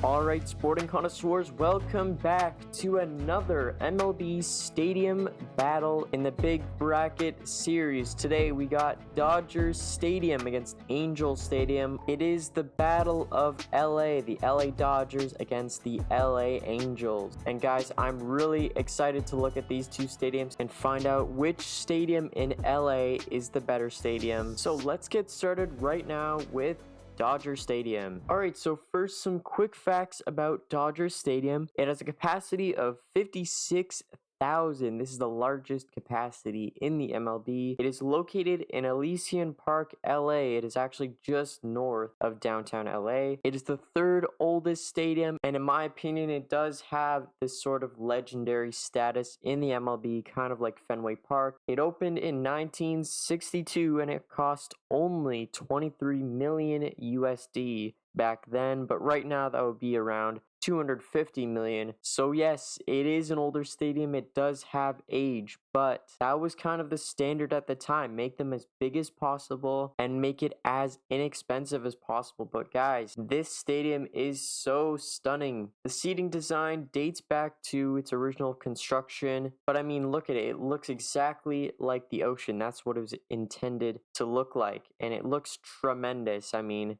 Alright, sporting connoisseurs, welcome back to another MLB Stadium Battle in the Big Bracket Series. Today we got Dodgers Stadium against Angel Stadium. It is the Battle of LA, the LA Dodgers against the LA Angels. And guys, I'm really excited to look at these two stadiums and find out which stadium in LA is the better stadium. So let's get started right now with Dodger Stadium. Alright, so first some quick facts about Dodger Stadium. It has a capacity of 56,000. This is the largest capacity in the MLB. It is located in Elysian Park, LA. It is actually just north of downtown LA. It is the third oldest stadium, and in my opinion, it does have this sort of legendary status in the MLB, kind of like Fenway Park. It opened in 1962, and it cost only 23 million USD back then, but right now that would be around 250 million. So yes, it is an older stadium. It does have age, but that was kind of the standard at the time. Make them as big as possible and make it as inexpensive as possible. But guys, this stadium is so stunning. The seating design dates back to its original construction, but I mean, look at it. It looks exactly like the ocean. That's what it was intended to look like, and it looks tremendous. I mean,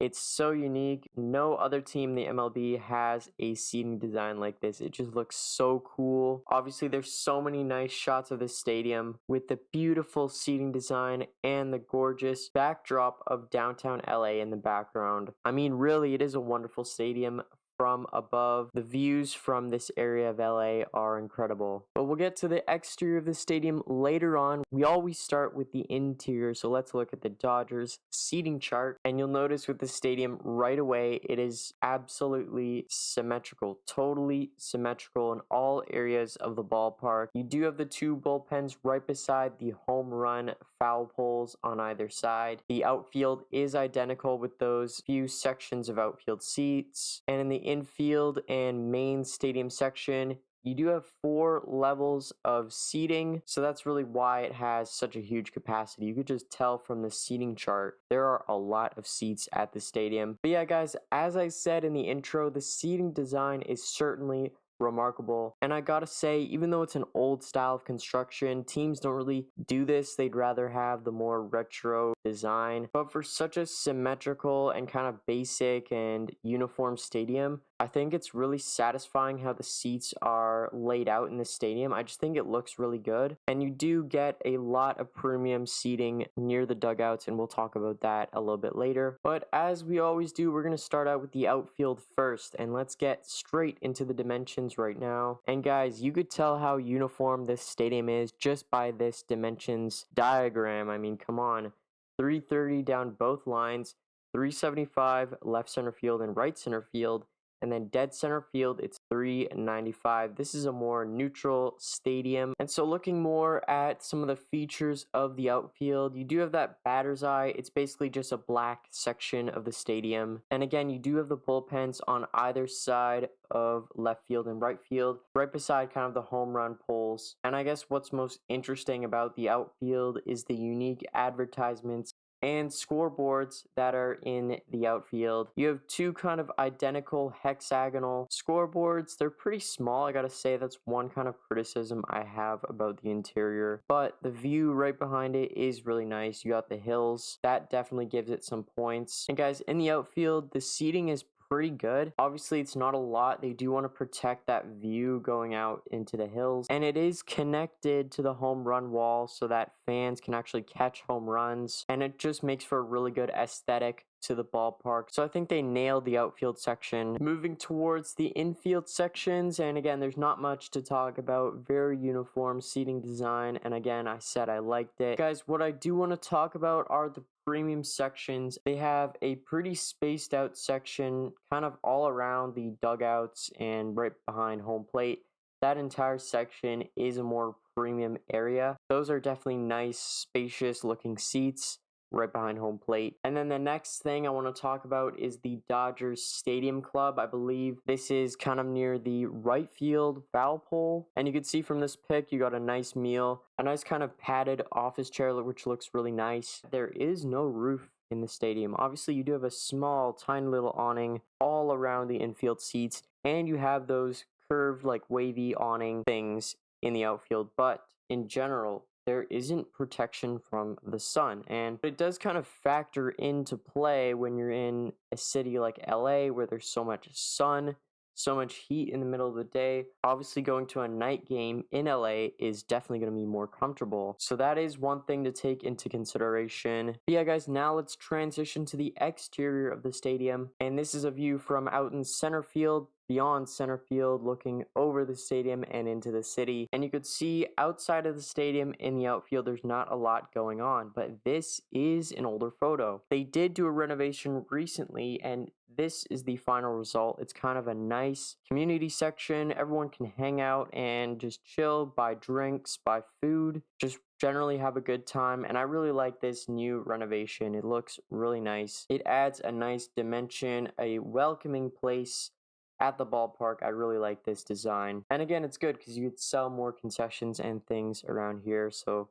it's so unique. No other team in the MLB has a seating design like this. It just looks so cool. Obviously, there's so many nice shots of this stadium with the beautiful seating design and the gorgeous backdrop of downtown LA in the background. I mean, really, it is a wonderful stadium from above. The views from this area of LA are incredible. But we'll get to the exterior of the stadium later on. We always start with the interior, so let's look at the Dodgers seating chart. And you'll notice with the stadium right away, it is absolutely symmetrical, totally symmetrical in all areas of the ballpark. You do have the two bullpens right beside the home run foul poles on either side. The outfield is identical with those few sections of outfield seats. And in the infield and main stadium section, you do have 4 levels of seating, so that's really why it has such a huge capacity. You could just tell from the seating chart, there are a lot of seats at the stadium. But yeah, guys, as I said in the intro, the seating design is certainly remarkable, and I gotta say, even though it's an old style of construction, teams don't really do this. They'd rather have the more retro design, but for such a symmetrical and kind of basic and uniform stadium, I think it's really satisfying how the seats are laid out in the stadium. I just think it looks really good, and you do get a lot of premium seating near the dugouts, and we'll talk about that a little bit later. But as we always do, we're going to start out with the outfield first, and let's get straight into the dimensions right now. And guys, you could tell how uniform this stadium is just by this dimensions diagram. I mean, come on. 330 down both lines, 375 left center field and right center field, and then dead center field, it's 395. This is a more neutral stadium. And so looking more at some of the features of the outfield, you do have that batter's eye. It's basically just a black section of the stadium. And again, you do have the bullpens on either side of left field and right field, right beside kind of the home run poles. And I guess what's most interesting about the outfield is the unique advertisements and scoreboards that are in the outfield. You have two kind of identical hexagonal scoreboards. They're pretty small, I gotta say. That's one kind of criticism I have about the interior, but the view right behind it is really nice. You got the hills. That definitely gives it some points. And guys, in the outfield, the seating is pretty good. Obviously, it's not a lot. They do want to protect that view going out into the hills, and it is connected to the home run wall so that fans can actually catch home runs, and it just makes for a really good aesthetic to the ballpark. So I think they nailed the outfield section. Moving towards the infield sections, and again, there's not much to talk about. Very uniform seating design, and again, I said I liked it. Guys, what I do want to talk about are the premium sections. They have a pretty spaced out section kind of all around the dugouts and right behind home plate. That entire section is a more premium area. Those are definitely nice, spacious looking seats right behind home plate. And then the next thing I want to talk about is the Dodgers Stadium Club. I believe this is kind of near the right field foul pole. And you can see from this pic, you got a nice meal, a nice kind of padded office chair, which looks really nice. There is no roof in the stadium. Obviously, you do have a small, tiny little awning all around the infield seats, and you have those curved, like wavy awning things in the outfield. But in general, there isn't protection from the sun, and it does kind of factor into play when you're in a city like LA where there's so much sun, so much heat in the middle of the day. Obviously, going to a night game in LA is definitely going to be more comfortable. So that is one thing to take into consideration. But yeah, guys, now let's transition to the exterior of the stadium. And this is a view from out in center field, beyond center field, looking over the stadium and into the city. And you could see outside of the stadium in the outfield, there's not a lot going on, but this is an older photo. They did do a renovation recently, and this is the final result. It's kind of a nice community section. Everyone can hang out and just chill, buy drinks, buy food, just generally have a good time. And I really like this new renovation. It looks really nice. It adds a nice dimension, a welcoming place at the ballpark. I really like this design. And again, it's good because you could sell more concessions and things around here. So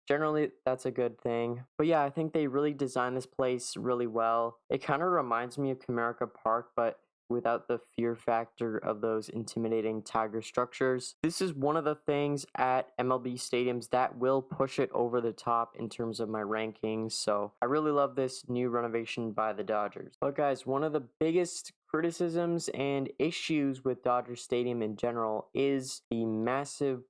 generally, that's a good thing. But yeah, I think they really designed this place really well. It kind of reminds me of Comerica Park, but without the fear factor of those intimidating tiger structures. This is one of the things at MLB Stadiums that will push it over the top in terms of my rankings. So I really love this new renovation by the Dodgers. But guys, one of the biggest criticisms and issues with Dodger Stadium in general is the massive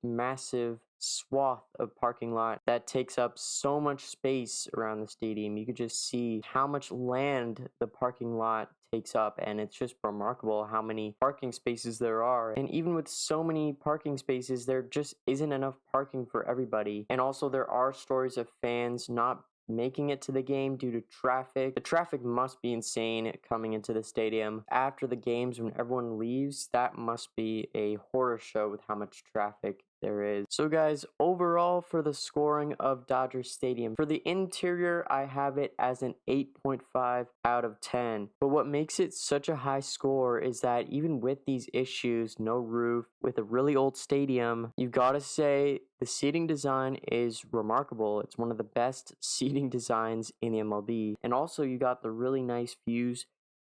swath of parking lot that takes up so much space around the stadium. You could just see how much land the parking lot takes up, and it's just remarkable how many parking spaces there are. And even with so many parking spaces, there just isn't enough parking for everybody. And also, there are stories of fans not making it to the game due to traffic. The traffic must be insane coming into the stadium. After the games, when everyone leaves, that must be a horror show with how much traffic there is. So guys, overall for the scoring of Dodger Stadium, for the interior, I have it as an 8.5 out of 10. But what makes it such a high score is that even with these issues, no roof, with a really old stadium, you've got to say the seating design is remarkable. It's one of the best seating designs in the MLB. And also you got the really nice views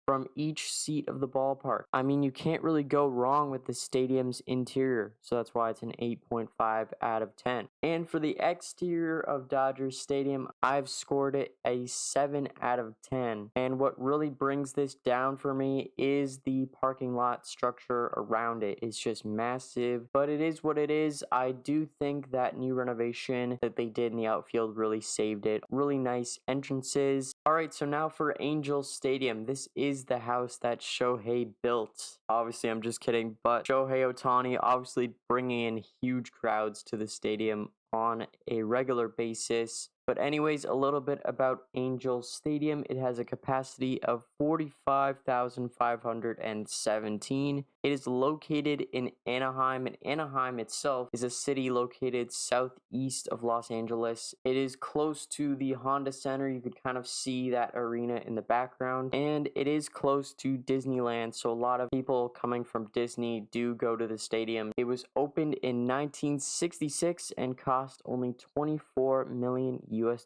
from each seat of the ballpark. I mean, you can't really go wrong with the stadium's interior, so that's why it's an 8.5 out of 10. And for the exterior of Dodgers Stadium, I've scored it a 7 out of 10. And what really brings this down for me is the parking lot structure around it. It's just massive, but it is what it is. I do think that new renovation that they did in the outfield really saved it. Really nice entrances. All right, so now for Angel Stadium. This is the house that Shohei built. Obviously, I'm just kidding, but Shohei Ohtani obviously bringing in huge crowds to the stadium on a regular basis. But anyways, a little bit about Angel Stadium. It has a capacity of 45,517. It is located in Anaheim, and Anaheim itself is a city located southeast of Los Angeles. It is close to the Honda Center. You could kind of see that arena in the background, and it is close to Disneyland, so a lot of people coming from Disney do go to the stadium. It was opened in 1966 and cost only $24 million US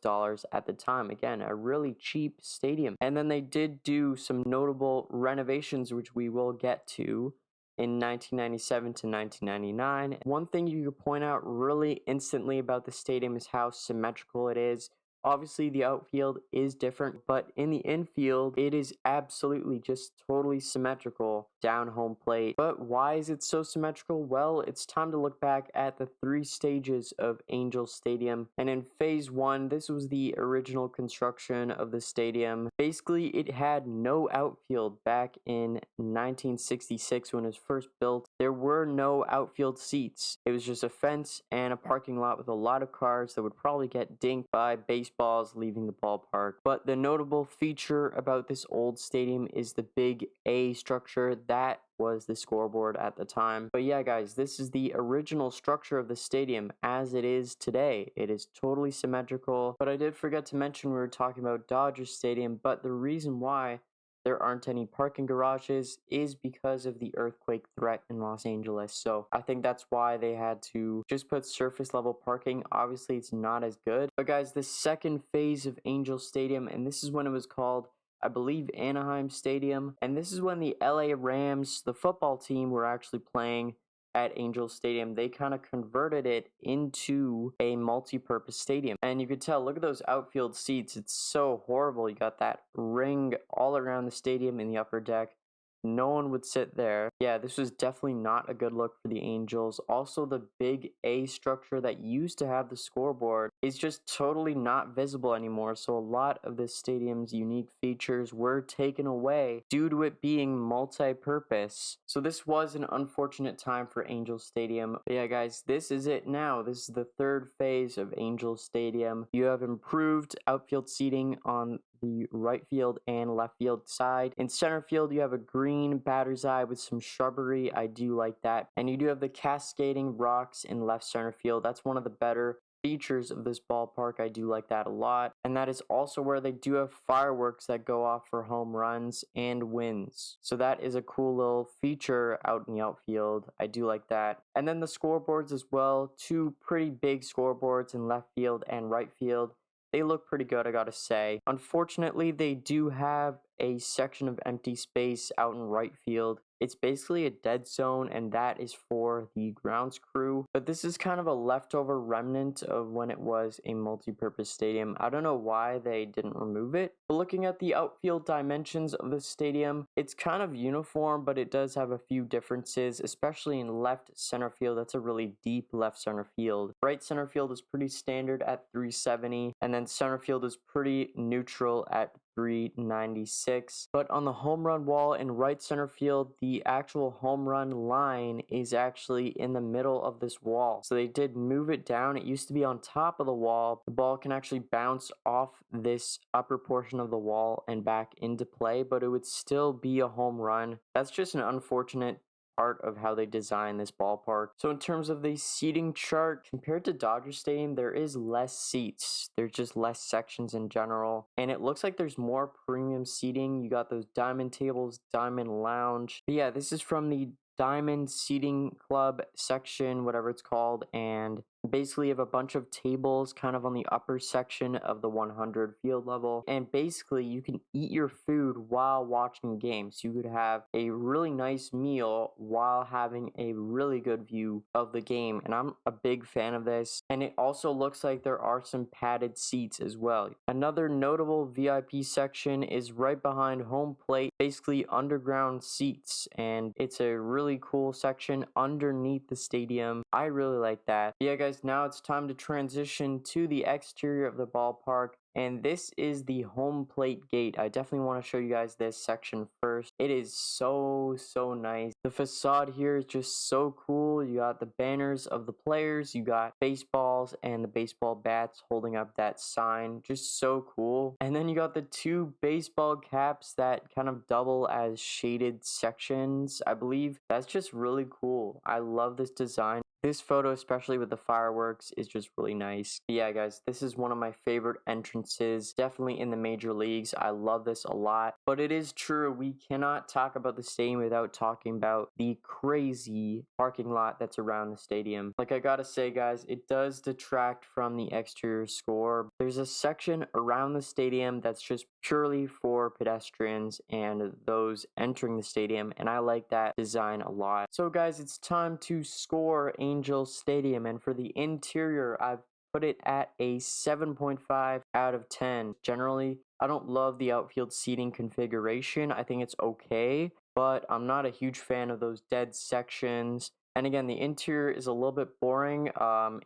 at the time. Again, a really cheap stadium. And then they did do some notable renovations, which we will get to in 1997 to 1999. One thing you could point out really instantly about the stadium is how symmetrical it is. Obviously, the outfield is different, but in the infield, it is absolutely just totally symmetrical down home plate. But why is it so symmetrical? Well, it's time to look back at the 3 stages of Angel Stadium. And in phase 1, this was the original construction of the stadium. Basically, it had no outfield back in 1966 when it was first built. There were no outfield seats. It was just a fence and a parking lot with a lot of cars that would probably get dinked by baseballs leaving the ballpark. But the notable feature about this old stadium is the big A structure. That was the scoreboard at the time. But yeah, guys, this is the original structure of the stadium as it is today. It is totally symmetrical. But I did forget to mention we were talking about Dodger Stadium, but the reason why there aren't any parking garages is because of the earthquake threat in Los Angeles. So I think that's why they had to just put surface level parking. Obviously, it's not as good. But guys, the second phase of Angel Stadium, and this is when it was called, I believe, Anaheim Stadium. And this is when the LA Rams, the football team, were actually playing at Angel Stadium. They kind of converted it into a multi-purpose stadium. And you could tell, look at those outfield seats. It's so horrible. You got that ring all around the stadium in the upper deck. No one would sit there. Yeah, this was definitely not a good look for the Angels. Also, the big A structure that used to have the scoreboard is just totally not visible anymore. So a lot of the stadium's unique features were taken away due to it being multi-purpose. So this was an unfortunate time for Angel Stadium. But yeah, guys, this is it now. This is the third phase of Angel Stadium. You have improved outfield seating on the right field and left field side. In center field, you have a green batter's eye with some shrubbery. I do like that. And you do have the cascading rocks in left center field. That's one of the better features of this ballpark. I do like that a lot. And that is also where they do have fireworks that go off for home runs and wins. So that is a cool little feature out in the outfield. I do like that. And then the scoreboards as well. Two pretty big scoreboards in left field and right field. They look pretty good, I gotta say. Unfortunately, they do have a section of empty space out in right field. It's basically a dead zone, and that is for the grounds crew. But this is kind of a leftover remnant of when it was a multi-purpose stadium. I don't know why they didn't remove it. But looking at the outfield dimensions of the stadium, it's kind of uniform, but it does have a few differences, especially in left center field. That's a really deep left center field. Right center field is pretty standard at 370, and then center field is pretty neutral at 396. But on the home run wall in right center field, the actual home run line is actually in the middle of this wall. So they did move it down. It used to be on top of the wall. The ball can actually bounce off this upper portion of the wall and back into play, but it would still be a home run. That's just an unfortunate part of how they design this ballpark. So in terms of the seating chart, compared to Dodger Stadium, there is less seats. There's just less sections in general. And it looks like there's more premium seating. You got those diamond tables, diamond lounge. But yeah, this is from the Diamond Seating Club section, whatever it's called, and basically you have a bunch of tables kind of on the upper section of the 100 field level, and basically you can eat your food while watching games. You could have a really nice meal while having a really good view of the game, and I'm a big fan of this. And it also looks like there are some padded seats as well. Another notable VIP section is right behind home plate, basically underground seats, and it's a really cool section underneath the stadium. I really like that. Yeah, guys, now it's time to transition to the exterior of the ballpark. And this is the home plate gate. I definitely want to show you guys this section first. It is so nice. The facade here is just so cool. You got the banners of the players. You got baseballs and the baseball bats holding up that sign. Just so cool. And then you got the two baseball caps that kind of double as shaded sections. I believe that's just really cool. I love this design. This photo, especially with the fireworks, is just really nice. But yeah, guys, this is one of my favorite entrances, definitely in the major leagues. I love this a lot. But it is true, we cannot talk about the stadium without talking about the crazy parking lot that's around the stadium. Like, I gotta say, guys, it does detract from the exterior score. There's a section around the stadium that's just purely for pedestrians and those entering the stadium, and I like that design a lot. So guys, it's time to score Angel Stadium, and for the interior, I've put it at a 7.5 out of 10. Generally, I don't love the outfield seating configuration. I think it's okay, but I'm not a huge fan of those dead sections. And again, the interior is a little bit boring.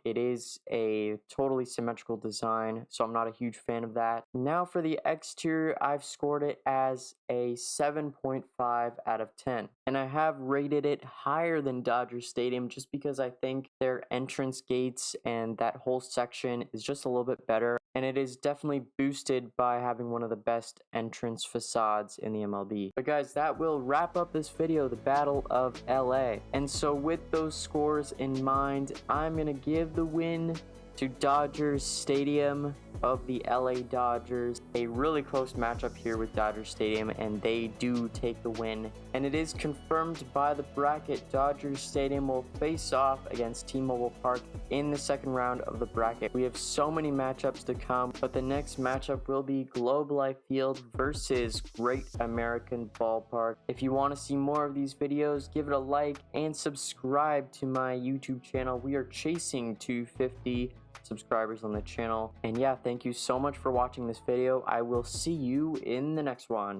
It is a totally symmetrical design, so I'm not a huge fan of that. Now for the exterior, I've scored it as a 7.5 out of 10. And I have rated it higher than Dodger Stadium just because I think their entrance gates and that whole section is just a little bit better. And it is definitely boosted by having one of the best entrance facades in the MLB. But guys, that will wrap up this video, the Battle of LA. And so with those scores in mind, I'm going to give the win to Dodgers Stadium of the LA Dodgers. A really close matchup here with Dodger Stadium, and they do take the win. And it is confirmed by the bracket. Dodgers Stadium will face off against T-Mobile Park in the second round of the bracket. We have so many matchups to come, but the next matchup will be Globe Life Field versus Great American Ballpark. If you want to see more of these videos, give it a like and subscribe to my YouTube channel. We are chasing 250 subscribers on the channel. And yeah, thank you so much for watching this video. I will see you in the next one.